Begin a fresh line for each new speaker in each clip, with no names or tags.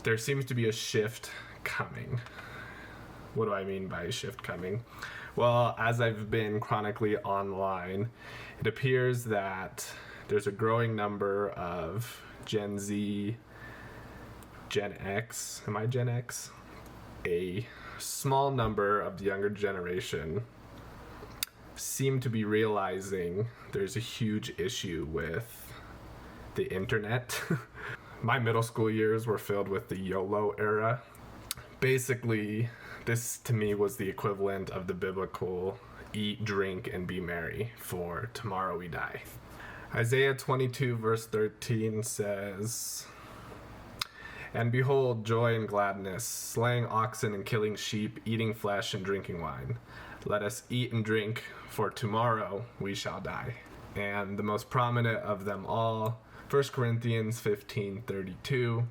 there seems to be a shift coming. What do I mean by a shift coming? Well, as I've been chronically online, it appears that there's a growing number of Gen Z, Gen X, am I Gen X? A small number of the younger generation seem to be realizing there's a huge issue with the internet. My middle school years were filled with the YOLO era. Basically, this to me was the equivalent of the biblical eat, drink, and be merry, for tomorrow we die. Isaiah 22 verse 13 says, "And behold, joy and gladness, slaying oxen and killing sheep, eating flesh and drinking wine. Let us eat and drink, for tomorrow we shall die." And the most prominent of them all, 1 Corinthians 15:32,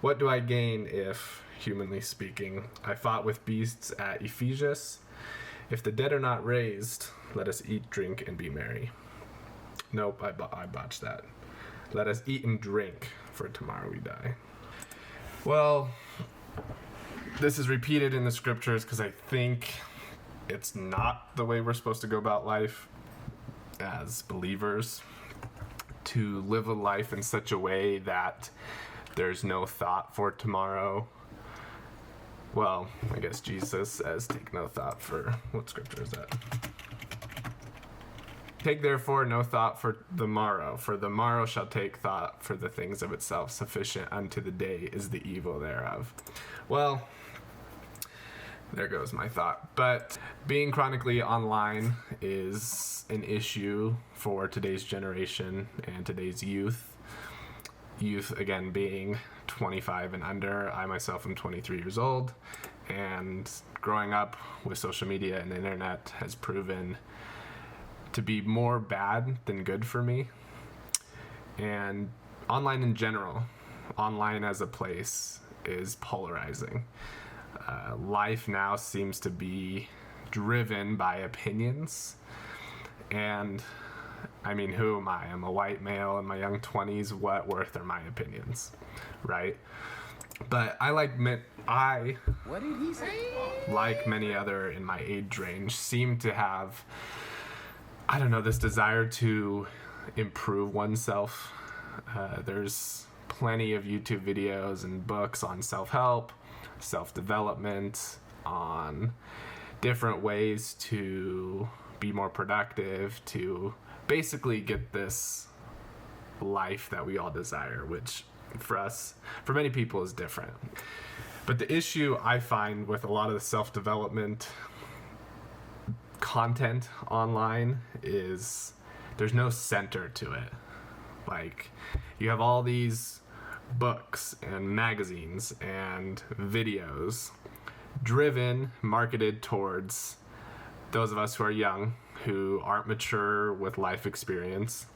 "What do I gain if, humanly speaking, I fought with beasts at Ephesus? If the dead are not raised, let us eat, drink, and be merry." Nope, I botched that. "Let us eat and drink, for tomorrow we die." Well, this is repeated in the scriptures because I think it's not the way we're supposed to go about life as believers, to live a life in such a way that there's no thought for tomorrow. Well, I guess Jesus says, take no thought for, what scripture is that? "Take therefore no thought for the morrow, for the morrow shall take thought for the things of itself. Sufficient unto the day is the evil thereof." Well, there goes my thought. But being chronically online is an issue for today's generation and today's youth. Youth, again, being 25 and under. I myself am 23 years old, and growing up with social media and the internet has proven to be more bad than good for me. And online in general, online as a place, is polarizing. Life now seems to be driven by opinions. And I mean, who am I? I'm a white male in my young 20s. What worth are my opinions, right? But what did he say? Like many other in my age range, seem to have, I don't know, this desire to improve oneself. There's plenty of YouTube videos and books on self-help, self-development, on different ways to be more productive, to basically get this life that we all desire, which for many people is different. But the issue I find with a lot of the self-development content online is there's no center to it. Like, you have all these books and magazines and videos marketed towards those of us who are young, who aren't mature with life experience,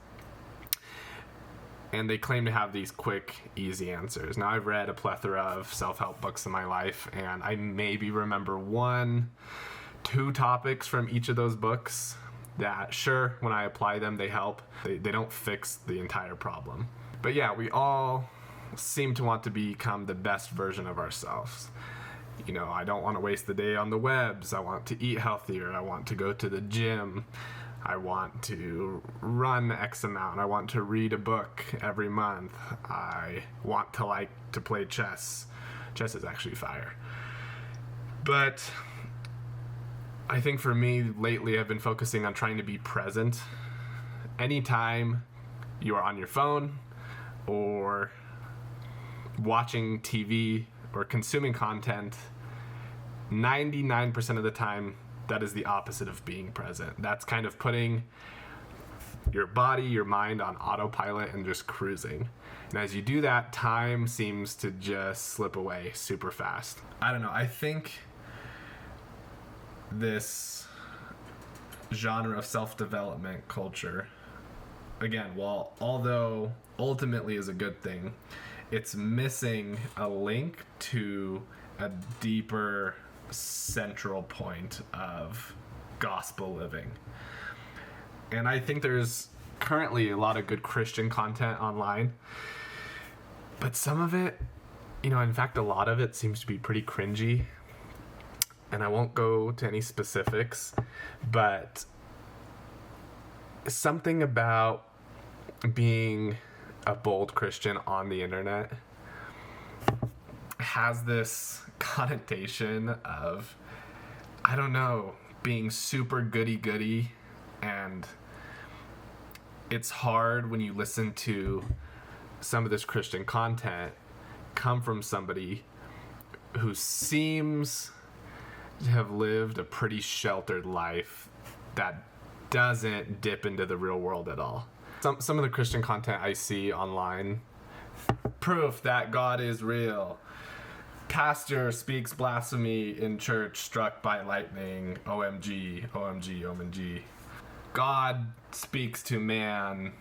and they claim to have these quick, easy answers. Now, I've read a plethora of self-help books in my life, and I maybe remember 1-2 topics from each of those books that, sure, when I apply them, they help. They don't fix the entire problem. But yeah, we all seem to want to become the best version of ourselves. You know, I don't want to waste the day on the webs. I want to eat healthier. I want to go to the gym. I want to run X amount. I want to read a book every month. I want to play chess. Chess is actually fire. But I think for me, lately, I've been focusing on trying to be present. Anytime you are on your phone or watching TV or consuming content, 99% of the time, that is the opposite of being present. That's kind of putting your body, your mind on autopilot and just cruising. And as you do that, time seems to just slip away super fast. I don't know. I think this genre of self-development culture, again, although ultimately is a good thing, it's missing a link to a deeper central point of gospel living. And I think there's currently a lot of good Christian content online, but some of it In fact, a lot of it seems to be pretty cringy. And I won't go to any specifics, but something about being a bold Christian on the internet has this connotation of, I don't know, being super goody-goody, and it's hard when you listen to some of this Christian content come from somebody who seems to have lived a pretty sheltered life that doesn't dip into the real world at all. Some of the Christian content I see online, proof that God is real. Pastor speaks blasphemy in church, struck by lightning. OMG, OMG, OMG. God speaks to man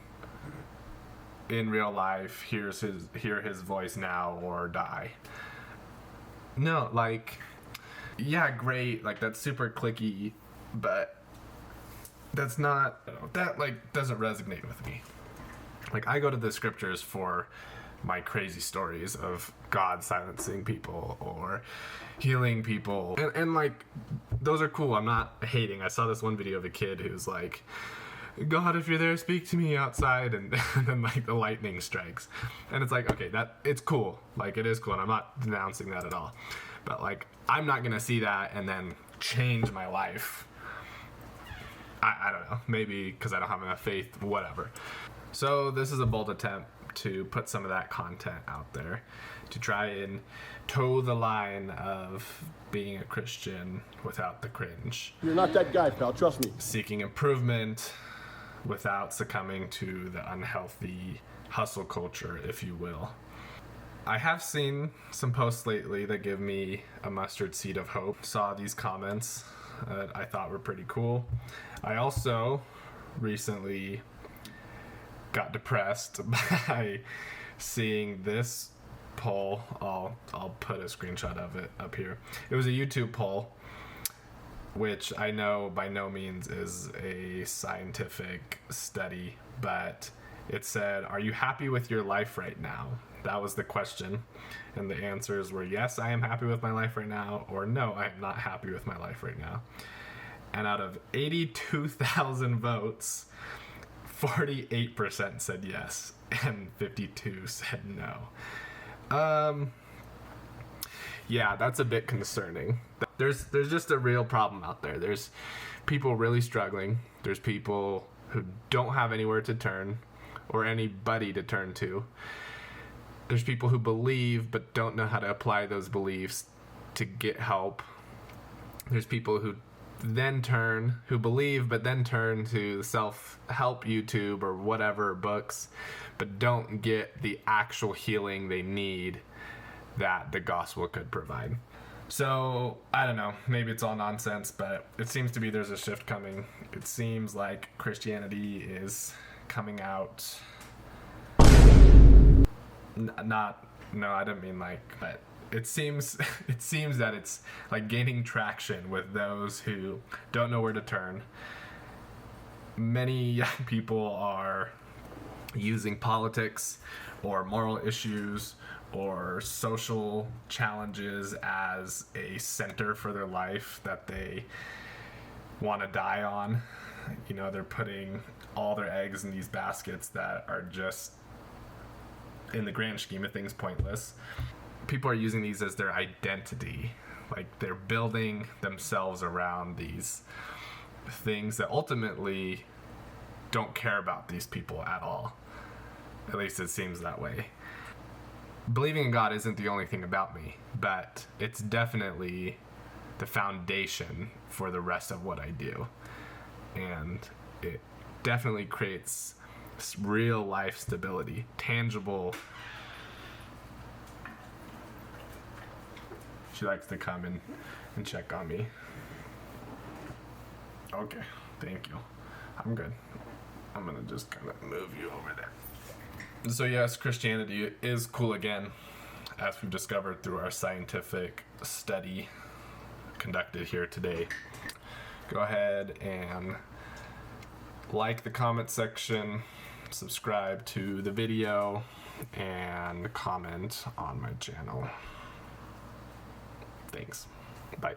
in real life. Hear his voice now or die. No, like, yeah, great. Like, that's super clicky, but that's not, that like doesn't resonate with me. Like, I go to the scriptures for my crazy stories of God silencing people or healing people. And like, those are cool. I'm not hating. I saw this one video of a kid who's like, God, if you're there, speak to me outside. And then like the lightning strikes. And it's like, okay, it's cool. Like, it is cool. And I'm not denouncing that at all. But like, I'm not going to see that and then change my life. I don't know. Maybe because I don't have enough faith, whatever. So this is a bold attempt to put some of that content out there to try and toe the line of being a Christian without the cringe.
You're not that guy, pal, trust me.
Seeking improvement without succumbing to the unhealthy hustle culture, if you will. I have seen some posts lately that give me a mustard seed of hope. Saw these comments that I thought were pretty cool. I also recently got depressed by seeing this poll. I'll put a screenshot of it up here. It was a YouTube poll, which I know by no means is a scientific study, but it said, "Are you happy with your life right now?" That was the question, and the answers were yes, I am happy with my life right now, or no, I am not happy with my life right now. And out of 82,000 votes, 48% said yes, and 52 said no. Yeah, that's a bit concerning. There's just a real problem out there. There's people really struggling. There's people who don't have anywhere to turn or anybody to turn to. There's people who believe but don't know how to apply those beliefs to get help. There's people who believe but then turn to self-help YouTube or whatever books, but don't get the actual healing they need that the gospel could provide. So, I don't know, maybe it's all nonsense, but it seems to be there's a shift coming. It seems like Christianity is coming out, I didn't mean like, but it seems that it's like gaining traction with those who don't know where to turn. Many young people are using politics or moral issues or social challenges as a center for their life that they want to die on. They're putting all their eggs in these baskets that are just, in the grand scheme of things, pointless. People are using these as their identity. Like, they're building themselves around these things that ultimately don't care about these people at all. At least it seems that way. Believing in God isn't the only thing about me, but it's definitely the foundation for the rest of what I do. And it definitely creates real life stability, tangible. She likes to come and check on me. Okay, thank you. I'm good. I'm gonna just kind of move you over there. So yes, Christianity is cool again, as we've discovered through our scientific study conducted here today. Go ahead and like the comment section, subscribe to the video, and comment on my channel. Thanks. Bye.